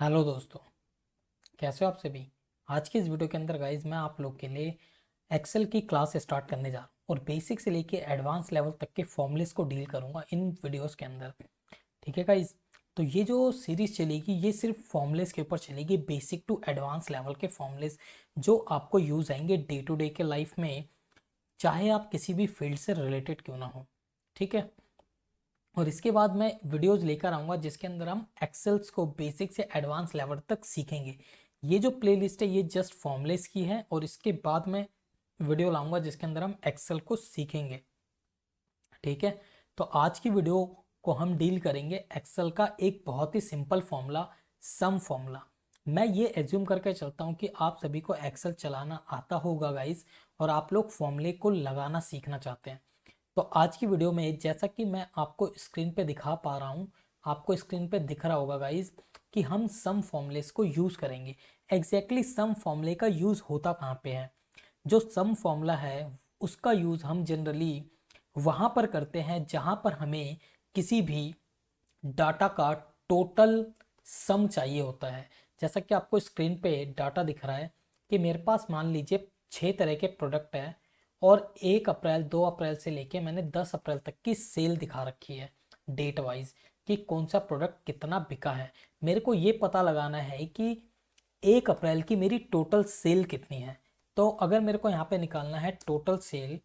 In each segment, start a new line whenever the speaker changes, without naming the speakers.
Hello दोस्तों, कैसे हो आप सभी। आज की इस वीडियो के अंदर गाइज मैं आप लोग के लिए एक्सेल की क्लास स्टार्ट करने जा रहा हूँ और बेसिक से लेके एडवांस लेवल तक के फॉर्मूलेस को डील करूंगा इन वीडियोस के अंदर। ठीक है गाइज, तो ये जो सीरीज चलेगी ये सिर्फ फॉर्मूलेस के ऊपर चलेगी, बेसिक टू एडवांस लेवल के फॉर्मूलेस जो आपको यूज आएंगे डे टू डे के लाइफ में, चाहे आप किसी भी फील्ड से रिलेटेड क्यों ना हो। ठीक है, और इसके बाद मैं वीडियोस लेकर आऊँगा जिसके अंदर हम एक्सेल्स को बेसिक से एडवांस लेवल तक सीखेंगे। ये जो प्लेलिस्ट है ये जस्ट फॉर्मूलेस की है और इसके बाद मैं वीडियो लाऊंगा जिसके अंदर हम एक्सेल को सीखेंगे। ठीक है, तो आज की वीडियो को हम डील करेंगे एक्सेल का एक बहुत ही सिंपल फॉर्मूला, सम फॉर्मूला। मैं ये एज्यूम करके चलता हूँ कि आप सभी को एक्सेल चलाना आता होगा गाइस, और आप लोग फॉर्मूले को लगाना सीखना चाहते हैं। तो आज की वीडियो में जैसा कि मैं आपको स्क्रीन पे दिखा पा रहा हूँ, आपको स्क्रीन पे दिख रहा होगा गाइस कि हम सम फॉर्मूलेस को यूज़ करेंगे। एग्जैक्टली सम फॉर्मूले का यूज़ होता कहाँ पे है? जो सम फॉर्मूला है उसका यूज़ हम जनरली वहाँ पर करते हैं जहाँ पर हमें किसी भी डाटा का टोटल सम चाहिए होता है। जैसा कि आपको स्क्रीन पे डाटा दिख रहा है कि मेरे पास मान लीजिए 6 तरह के प्रोडक्ट है और 1 अप्रैल 2 अप्रैल से लेके मैंने 10 अप्रैल तक की सेल दिखा रखी है डेट वाइज, कि कौन सा प्रोडक्ट कितना बिका है। मेरे को ये पता लगाना है कि 1 अप्रैल की मेरी टोटल सेल कितनी है। तो अगर मेरे को यहाँ पे निकालना है टोटल सेल,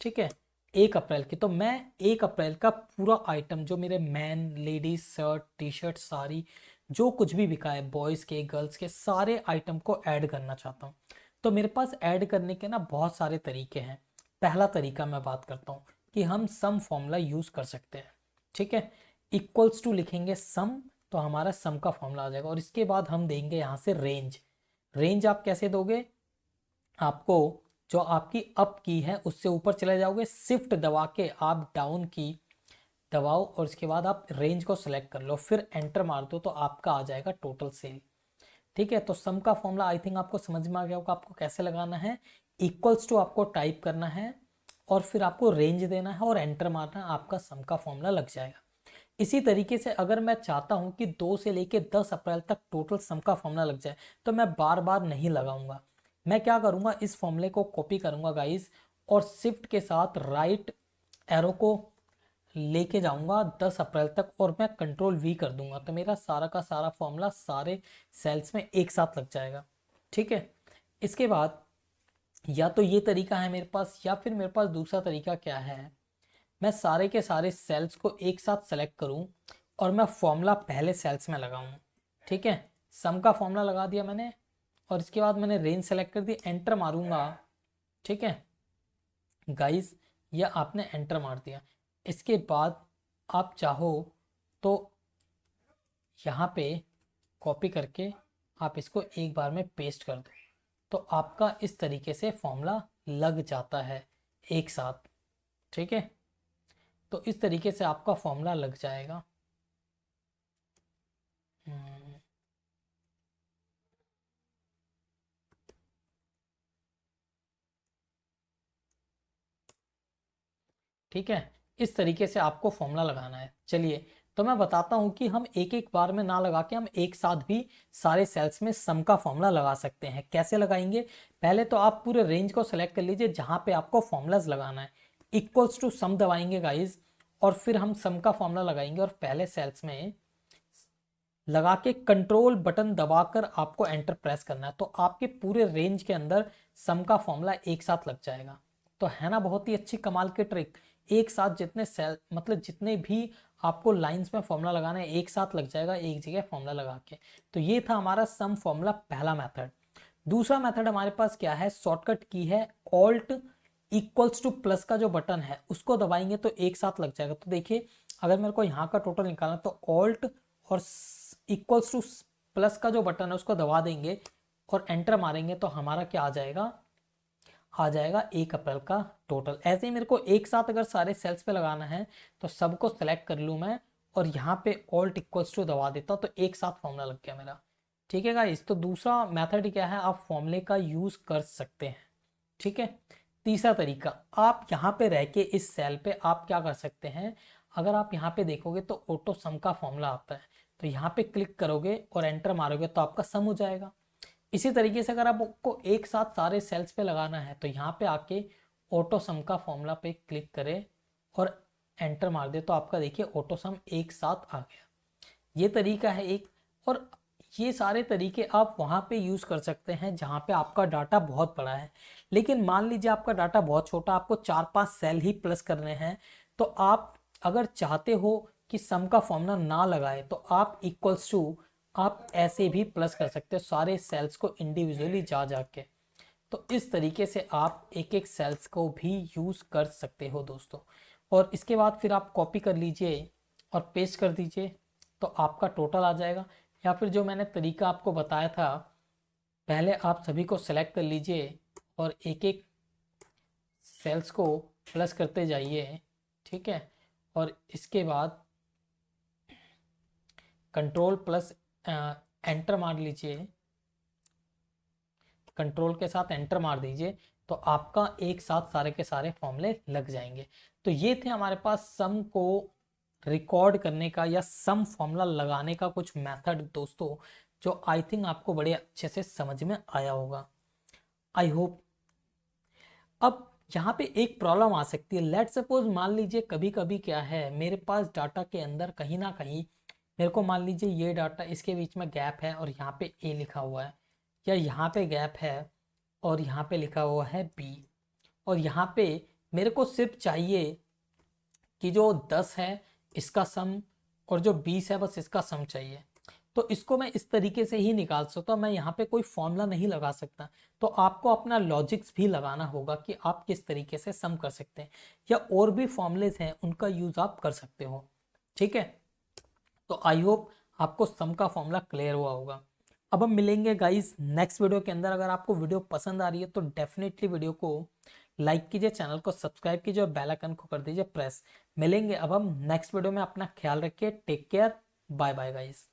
ठीक है, 1 अप्रैल की, तो मैं 1 अप्रैल का पूरा आइटम जो मेरे man ladies shirt T shirt sari जो कुछ भी बिका है, बॉयज़ के गर्ल्स के सारे आइटम को ऐड करना चाहता हूँ। तो मेरे पास ऐड करने के ना बहुत सारे तरीके हैं। पहला तरीका मैं बात करता हूँ कि हम सम फॉर्मूला यूज़ कर सकते हैं। ठीक है, इक्वल्स टू लिखेंगे सम, तो हमारा सम का फॉर्मूला आ जाएगा और इसके बाद हम देंगे यहाँ से रेंज। रेंज आप कैसे दोगे? आपको जो आपकी अप की है उससे ऊपर चले जाओगे, शिफ्ट दबा के आप डाउन की दबाओ और इसके बाद आप रेंज को सिलेक्ट कर लो, फिर एंटर मार दो तो आपका आ जाएगा टोटल सेल। ठीक है, तो सम का फॉर्मूला आई थिंक आपको समझ में आ गया होगा आपको कैसे लगाना है। इक्वल्स टू आपको टाइप करना है और फिर आपको रेंज देना है और एंटर मारना है, आपका सम का फॉर्मूला लग जाएगा। इसी तरीके से अगर मैं चाहता हूं कि 2 से लेके 10 अप्रैल तक टोटल सम का फॉर्मूला लग जाए तो मैं बार बार नहीं लगाऊंगा। मैं क्या करूंगा, इस फॉर्मूले को कॉपी करूंगा गाइस और शिफ्ट के साथ राइट एरो को लेके जाऊंगा 10 अप्रैल तक और मैं कंट्रोल वी कर दूंगा, तो मेरा सारा का सारा फॉर्मूला सारे सेल्स में एक साथ लग जाएगा। ठीक है, इसके बाद या तो ये तरीका है मेरे पास या फिर मेरे पास दूसरा तरीका क्या है, मैं सारे के सारे सेल्स को एक साथ सेलेक्ट करूं और मैं फॉर्मूला पहले सेल्स में लगाऊं। ठीक है, सम का फॉर्मूला लगा दिया मैंने और इसके बाद मैंने रेंज सेलेक्ट कर दी, एंटर मारूंगा। ठीक है गाइस, या आपने एंटर मार दिया। इसके बाद आप चाहो तो यहाँ पे कॉपी करके आप इसको एक बार में पेस्ट कर दो, तो आपका इस तरीके से फॉर्मूला लग जाता है एक साथ। ठीक है, तो इस तरीके से आपका फॉर्मूला लग जाएगा। हम्म, ठीक है, इस तरीके से आपको फॉर्मूला लगाना है। चलिए, तो मैं बताता हूं कि हम एक एक बार में ना लगा के हम एक साथ भी सारे सेल्स में सम का फॉर्मूला लगा सकते हैं। कैसे लगाएंगे? पहले तो आप पूरे रेंज को सेलेक्ट कर लीजिए जहां पे आपको फॉर्मूलाज लगाना है, इक्वल्स टू सम दबाएंगे गाइज और फिर हम सम का फॉर्मूला लगाएंगे और पहले सेल्स में लगा के कंट्रोल बटन दबाकर आपको एंटर प्रेस करना है, तो आपके पूरे रेंज के अंदर सम का फॉर्मूला एक साथ लग जाएगा। तो है ना बहुत ही अच्छी कमाल की ट्रिक, एक साथ जितने सेल मतलब जितने भी आपको लाइंस में फॉर्मूला लगाना है एक साथ लग जाएगा एक जगह फॉर्मूला लगा के। तो ये था हमारा सम फॉर्मूला पहला मेथड। दूसरा मेथड हमारे पास क्या है, शॉर्टकट की है ऑल्ट इक्वल्स टू प्लस का जो बटन है उसको दबाएंगे तो एक साथ लग जाएगा। तो देखिए, अगर मेरे को यहाँ का टोटल निकालना तो ऑल्ट और इक्वल्स टू प्लस का जो बटन है उसको दबा देंगे और एंटर मारेंगे तो हमारा क्या आ जाएगा, आ जाएगा 1 अप्रैल का टोटल। ऐसे ही मेरे को एक साथ अगर सारे सेल्स पे लगाना है तो सबको सेलेक्ट कर लूँ मैं और यहाँ पे ऑल्ट इक्वल्स टू दबा देता हूँ तो एक साथ फॉर्मूला लग गया मेरा। ठीक है गाइस, तो दूसरा मेथड क्या है, आप फॉर्मूले का यूज़ कर सकते हैं। ठीक है, तीसरा तरीका, आप यहाँ पे रह के इस सेल पे आप क्या कर सकते हैं, अगर आप यहाँ पे देखोगे तो ऑटो सम का फॉर्मूला आता है, तो यहाँ पे क्लिक करोगे और एंटर मारोगे तो आपका सम हो जाएगा। इसी तरीके से अगर आपको एक साथ सारे सेल्स पे लगाना है तो यहाँ पे आके ऑटो सम का फॉर्मूला पे क्लिक करें और एंटर मार दे तो आपका देखिए ऑटो सम एक साथ आ गया। ये तरीका है एक। और ये सारे तरीके आप वहाँ पे यूज़ कर सकते हैं जहाँ पे आपका डाटा बहुत बड़ा है। लेकिन मान लीजिए आपका डाटा बहुत छोटा, आपको 4-5 सेल ही प्लस करने हैं, तो आप अगर चाहते हो कि सम का फॉर्मूला ना लगाए तो आप इक्वल्स टू आप ऐसे भी प्लस कर सकते हो सारे सेल्स को इंडिविजुअली जा के। तो इस तरीके से आप एक एक सेल्स को भी यूज़ कर सकते हो दोस्तों। और इसके बाद फिर आप कॉपी कर लीजिए और पेस्ट कर दीजिए तो आपका टोटल आ जाएगा। या फिर जो मैंने तरीका आपको बताया था, पहले आप सभी को सेलेक्ट कर लीजिए और एक एक सेल्स को प्लस करते जाइए, ठीक है। और इसके बाद कंट्रोल प्लस एंटर मार लीजिए, कंट्रोल के साथ एंटर मार दीजिए तो आपका एक साथ सारे के सारे फॉर्मूले लग जाएंगे। तो ये थे हमारे पास सम को रिकॉर्ड करने का या सम फॉर्मूला लगाने का कुछ मेथड दोस्तों, जो आई थिंक आपको बड़े अच्छे से समझ में आया होगा, आई होप। अब यहाँ पे एक प्रॉब्लम आ सकती है। लेट सपोज मान लीजिए कभी कभी क्या है, मेरे पास डाटा के अंदर कहीं ना कहीं मेरे को मान लीजिए ये डाटा इसके बीच में गैप है और यहाँ पे ए लिखा हुआ है, या यहाँ पे गैप है और यहाँ पे लिखा हुआ है बी, और यहाँ पे मेरे को सिर्फ चाहिए कि जो 10 है इसका सम और जो 20 है बस इसका सम चाहिए। तो इसको मैं इस तरीके से ही निकाल सकता हूँ, मैं यहाँ पे कोई फॉर्मूला नहीं लगा सकता। तो आपको अपना लॉजिक्स भी लगाना होगा कि आप किस तरीके से सम कर सकते हैं, या और भी फॉर्मूलेज हैं उनका यूज आप कर सकते हो, ठीक है। तो आई होप आपको सम का फॉर्मूला क्लियर हुआ होगा। अब हम मिलेंगे गाइस नेक्स्ट वीडियो के अंदर। अगर आपको वीडियो पसंद आ रही है तो डेफिनेटली वीडियो को लाइक कीजिए, चैनल को सब्सक्राइब कीजिए और बेल आइकन को कर दीजिए प्रेस। मिलेंगे अब हम नेक्स्ट वीडियो में। अपना ख्याल रखिए, take care, bye bye guys.